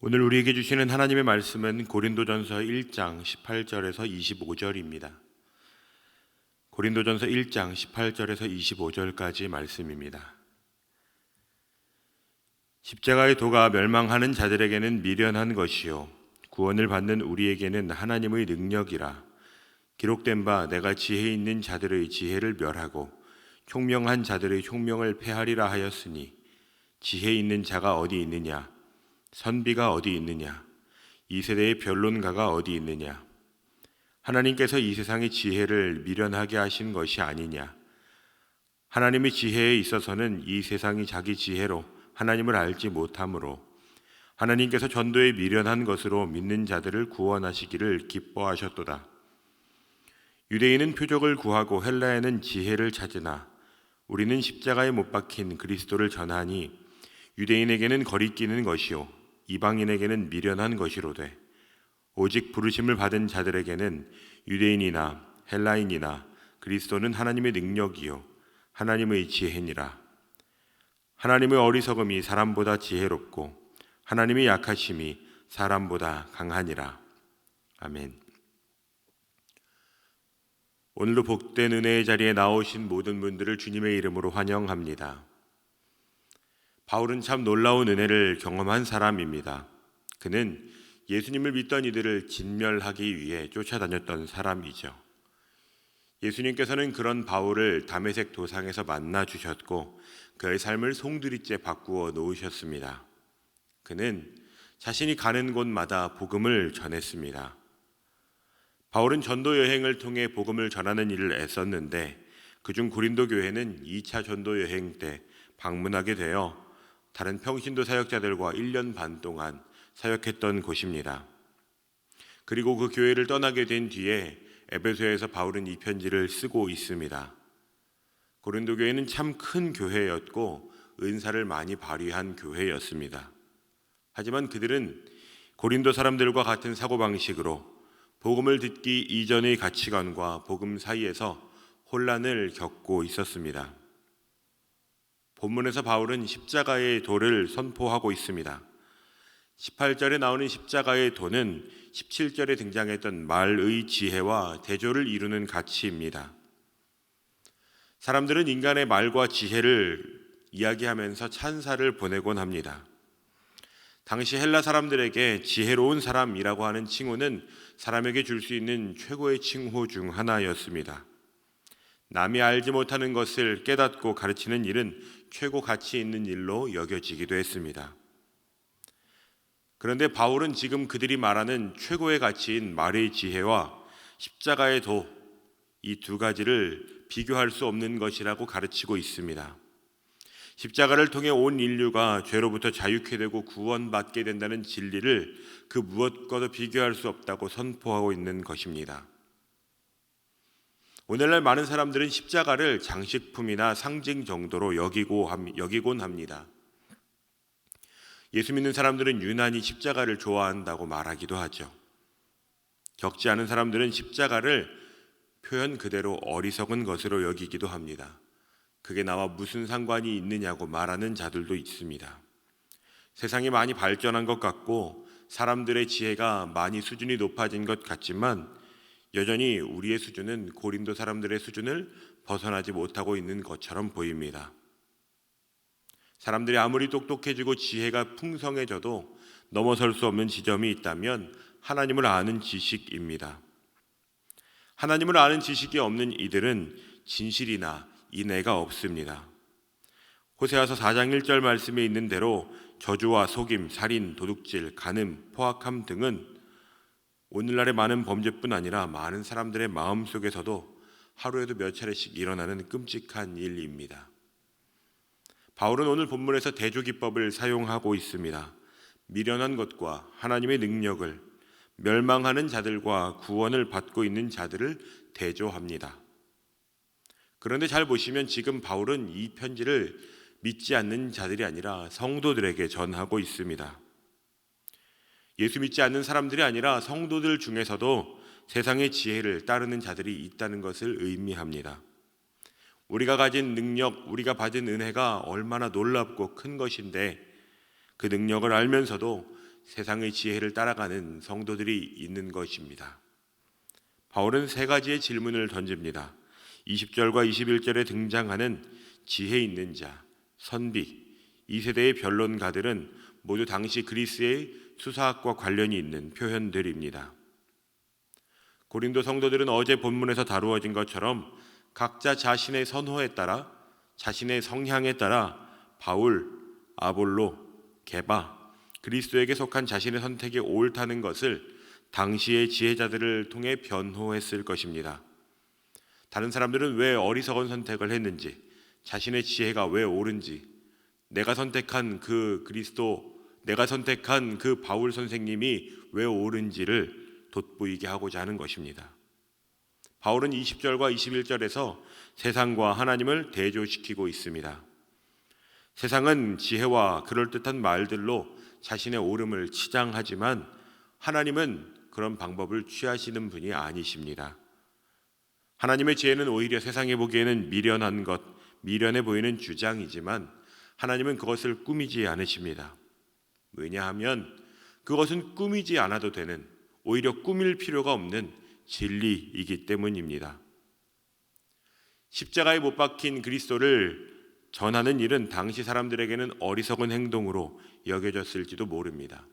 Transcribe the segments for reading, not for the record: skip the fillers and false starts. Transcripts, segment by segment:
오늘 우리에게 주시는 하나님의 말씀은 고린도전서 1장 18절에서 25절입니다. 고린도전서 1장 18절에서 25절까지 말씀입니다. 십자가의 도가 멸망하는 자들에게는 미련한 것이요 구원을 받는 우리에게는 하나님의 능력이라. 기록된 바 내가 지혜 있는 자들의 지혜를 멸하고 총명한 자들의 총명을 패하리라 하였으니 지혜 있는 자가 어디 있느냐? 선비가 어디 있느냐? 이 세대의 변론가가 어디 있느냐? 하나님께서 이 세상의 지혜를 미련하게 하신 것이 아니냐? 하나님의 지혜에 있어서는 이 세상이 자기 지혜로 하나님을 알지 못하므로 하나님께서 전도에 미련한 것으로 믿는 자들을 구원하시기를 기뻐하셨도다. 유대인은 표적을 구하고 헬라인은 지혜를 찾으나 우리는 십자가에 못 박힌 그리스도를 전하니 유대인에게는 거리끼는 것이요 이방인에게는 미련한 것이로되 오직 부르심을 받은 자들에게는 유대인이나 헬라인이나 그리스도는 하나님의 능력이요 하나님의 지혜니라. 하나님의 어리석음이 사람보다 지혜롭고 하나님의 약하심이 사람보다 강하니라. 아멘. 오늘도 복된 은혜의 자리에 나오신 모든 분들을 주님의 이름으로 환영합니다. 바울은 참 놀라운 은혜를 경험한 사람입니다. 그는 예수님을 믿던 이들을 진멸하기 위해 쫓아다녔던 사람이죠. 예수님께서는 그런 바울을 다메섹 도상에서 만나 주셨고 그의 삶을 송두리째 바꾸어 놓으셨습니다. 그는 자신이 가는 곳마다 복음을 전했습니다. 바울은 전도 여행을 통해 복음을 전하는 일을 애썼는데 그중 고린도 교회는 2차 전도 여행 때 방문하게 되어 다른 평신도 사역자들과 1년 반 동안 사역했던 곳입니다. 그리고 그 교회를 떠나게 된 뒤에 에베소에서 바울은 이 편지를 쓰고 있습니다. 고린도 교회는 참 큰 교회였고 은사를 많이 발휘한 교회였습니다. 하지만 그들은 고린도 사람들과 같은 사고방식으로 복음을 듣기 이전의 가치관과 복음 사이에서 혼란을 겪고 있었습니다. 본문에서 바울은 십자가의 도를 선포하고 있습니다. 18절에 나오는 십자가의 도는 17절에 등장했던 말의 지혜와 대조를 이루는 가치입니다. 사람들은 인간의 말과 지혜를 이야기하면서 찬사를 보내곤 합니다. 당시 헬라 사람들에게 지혜로운 사람이라고 하는 칭호는 사람에게 줄 수 있는 최고의 칭호 중 하나였습니다. 남이 알지 못하는 것을 깨닫고 가르치는 일은 최고 가치 있는 일로 여겨지기도 했습니다. 그런데 바울은 지금 그들이 말하는 최고의 가치인 말의 지혜와 십자가의 도, 이 두 가지를 비교할 수 없는 것이라고 가르치고 있습니다. 십자가를 통해 온 인류가 죄로부터 자유케 되고 구원받게 된다는 진리를 그 무엇과도 비교할 수 없다고 선포하고 있는 것입니다. 오늘날 많은 사람들은 십자가를 장식품이나 상징 정도로 여기곤 합니다. 예수 믿는 사람들은 유난히 십자가를 좋아한다고 말하기도 하죠. 겪지 않은 사람들은 십자가를 표현 그대로 어리석은 것으로 여기기도 합니다. 그게 나와 무슨 상관이 있느냐고 말하는 자들도 있습니다. 세상이 많이 발전한 것 같고 사람들의 지혜가 많이 수준이 높아진 것 같지만 여전히 우리의 수준은 고린도 사람들의 수준을 벗어나지 못하고 있는 것처럼 보입니다. 사람들이 아무리 똑똑해지고 지혜가 풍성해져도 넘어설 수 없는 지점이 있다면 하나님을 아는 지식입니다. 하나님을 아는 지식이 없는 이들은 진실이나 인애가 없습니다. 호세아서 4장 1절 말씀에 있는 대로 저주와 속임, 살인, 도둑질, 간음, 포악함 등은 오늘날의 많은 범죄뿐 아니라 많은 사람들의 마음속에서도 하루에도 몇 차례씩 일어나는 끔찍한 일입니다. 바울은 오늘 본문에서 대조기법을 사용하고 있습니다. 미련한 것과 하나님의 능력을, 멸망하는 자들과 구원을 받고 있는 자들을 대조합니다. 그런데 잘 보시면 지금 바울은 이 편지를 믿지 않는 자들이 아니라 성도들에게 전하고 있습니다. 예수 믿지 않는 사람들이 아니라 성도들 중에서도 세상의 지혜를 따르는 자들이 있다는 것을 의미합니다. 우리가 가진 능력, 우리가 받은 은혜가 얼마나 놀랍고 큰 것인데 그 능력을 알면서도 세상의 지혜를 따라가는 성도들이 있는 것입니다. 바울은 세 가지의 질문을 던집니다. 20절과 21절에 등장하는 지혜 있는 자, 선비, 이 세대의 변론가들은 모두 당시 그리스의 수사학과 관련이 있는 표현들입니다. 고린도 성도들은 어제 본문에서 다루어진 것처럼 각자 자신의 선호에 따라, 자신의 성향에 따라 바울, 아볼로, 게바, 그리스도에게 속한 자신의 선택이 옳다는 것을 당시의 지혜자들을 통해 변호했을 것입니다. 다른 사람들은 왜 어리석은 선택을 했는지, 자신의 지혜가 왜 옳은지, 내가 선택한 그 그리스도, 내가 선택한 그 바울 선생님이 왜 옳은지를 돋보이게 하고자 하는 것입니다. 바울은 20절과 21절에서 세상과 하나님을 대조시키고 있습니다. 세상은 지혜와 그럴듯한 말들로 자신의 옳음을 치장하지만 하나님은 그런 방법을 취하시는 분이 아니십니다. 하나님의 지혜는 오히려 세상에 보기에는 미련한 것, 미련해 보이는 주장이지만 하나님은 그것을 꾸미지 않으십니다. 왜냐하면 그것은 꾸미지 않아도 되는, 오히려 꾸밀 필요가 없는 진리이기 때문입니다. 십자가에 못 박힌 그리스도를 전하는 일은 당시 사람들에게는 어리석은 행동으로 여겨졌을지도 모릅니다.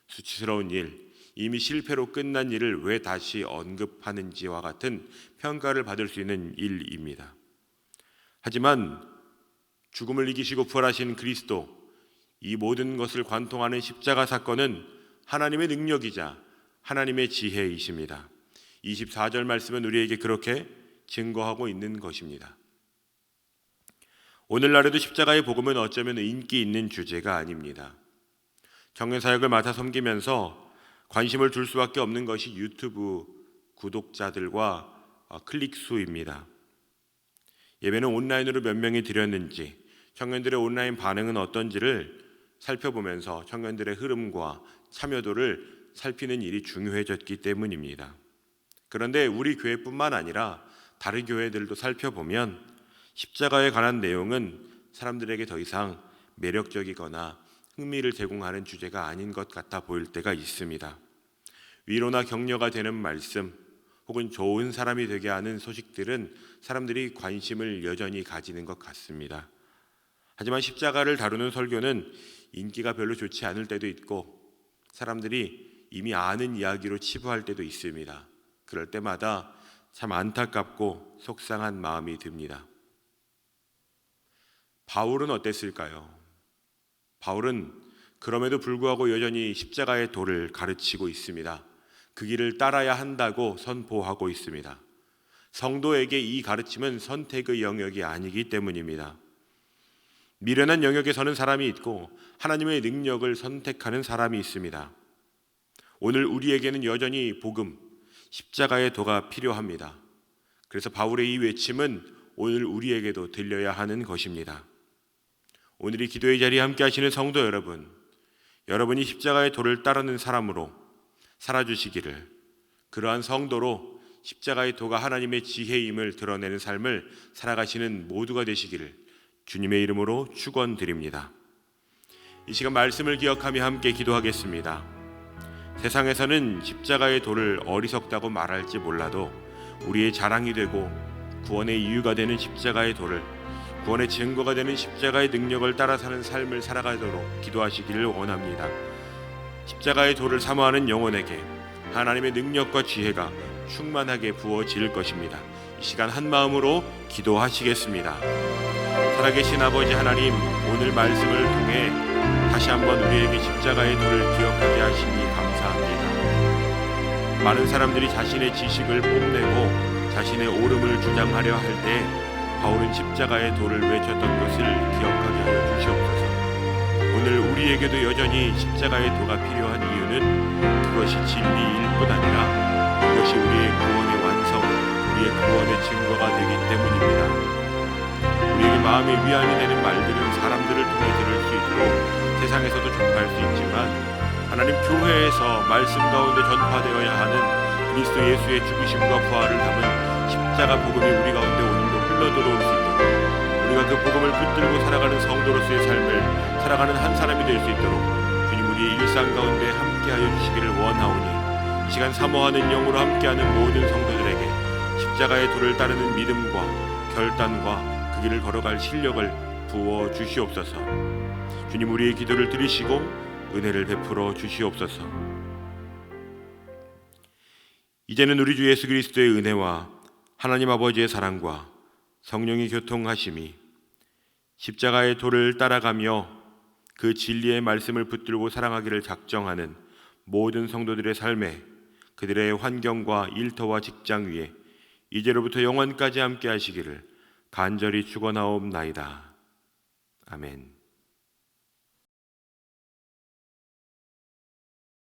수치스러운 일, 이미 실패로 끝난 일을 왜 다시 언급하는지와 같은 평가를 받을 수 있는 일입니다. 하지만 죽음을 이기시고 부활하신 그리스도, 이 모든 것을 관통하는 십자가 사건은 하나님의 능력이자 하나님의 지혜이십니다. 24절 말씀은 우리에게 그렇게 증거하고 있는 것입니다. 오늘날에도 십자가의 복음은 어쩌면 인기 있는 주제가 아닙니다. 청년사역을 맡아 섬기면서 관심을 둘 수밖에 없는 것이 유튜브 구독자들과 클릭 수입니다. 예배는 온라인으로 몇 명이 드렸는지, 청년들의 온라인 반응은 어떤지를 살펴보면서 청년들의 흐름과 참여도를 살피는 일이 중요해졌기 때문입니다. 그런데 우리 교회뿐만 아니라 다른 교회들도 살펴보면 십자가에 관한 내용은 사람들에게 더 이상 매력적이거나 흥미를 제공하는 주제가 아닌 것 같아 보일 때가 있습니다. 위로나 격려가 되는 말씀 혹은 좋은 사람이 되게 하는 소식들은 사람들이 관심을 여전히 가지는 것 같습니다. 하지만 십자가를 다루는 설교는 인기가 별로 좋지 않을 때도 있고 사람들이 이미 아는 이야기로 치부할 때도 있습니다. 그럴 때마다 참 안타깝고 속상한 마음이 듭니다. 바울은 어땠을까요? 바울은 그럼에도 불구하고 여전히 십자가의 도를 가르치고 있습니다. 그 길을 따라야 한다고 선포하고 있습니다. 성도에게 이 가르침은 선택의 영역이 아니기 때문입니다. 미련한 영역에 서는 사람이 있고 하나님의 능력을 선택하는 사람이 있습니다. 오늘 우리에게는 여전히 복음, 십자가의 도가 필요합니다. 그래서 바울의 이 외침은 오늘 우리에게도 들려야 하는 것입니다. 오늘 이 기도의 자리에 함께 하시는 성도 여러분, 여러분이 십자가의 도를 따르는 사람으로 살아주시기를, 그러한 성도로 십자가의 도가 하나님의 지혜임을 드러내는 삶을 살아가시는 모두가 되시기를 주님의 이름으로 축원드립니다. 이 시간 말씀을 기억하며 함께 기도하겠습니다. 세상에서는 십자가의 도를 어리석다고 말할지 몰라도 우리의 자랑이 되고 구원의 이유가 되는 십자가의 도를, 구원의 증거가 되는 십자가의 능력을 따라 사는 삶을 살아가도록 기도하시기를 원합니다. 십자가의 도를 사모하는 영혼에게 하나님의 능력과 지혜가 충만하게 부어질 것입니다. 이 시간 한 마음으로 기도하시겠습니다. 살아계신 아버지 하나님, 오늘 말씀을 통해 다시 한번 우리에게 십자가의 도를 기억하게 하시니 감사합니다. 많은 사람들이 자신의 지식을 뽐내고 자신의 옳음을 주장하려 할 때 바울은 십자가의 도를 외쳤던 것을 기억하게 하여 주시옵소서. 오늘 우리에게도 여전히 십자가의 도가 필요한 이유는 그것이 진리일 뿐 아니라 그것이 우리의 구원의 완성, 우리의 구원의 증거가 되기 때문입니다. 우리에게 마음의 위안이 되는 말들은 사람들을 통해 들을 수 있고 세상에서도 접할 수 있지만 하나님 교회에서 말씀 가운데 전파되어야 하는 그리스도 예수의 죽으심과 부활을 담은 십자가 복음이 우리 가운데 오늘도 흘러들어올 수 있도록, 우리가 그 복음을 붙들고 살아가는 성도로서의 삶을 살아가는 한 사람이 될 수 있도록 주님 우리의 일상 가운데 함께하여 주시기를 원하오니 이 시간 사모하는 영으로 함께하는 모든 성도들에게 십자가의 도를 따르는 믿음과 결단과 그 길을 걸어갈 실력을 부어 주시옵소서. 주님, 우리의 기도를 들으시고 은혜를 베풀어 주시옵소서. 이제는 우리 주 예수 그리스도의 은혜와 하나님 아버지의 사랑과 성령의 교통하심이 십자가의 도를 따라가며 그 진리의 말씀을 붙들고 살아가기를 작정하는 모든 성도들의 삶에, 그들의 환경과 일터와 직장 위에 이제로부터 영원까지 함께 하시기를 간절히 축원하옵나이다. 아멘.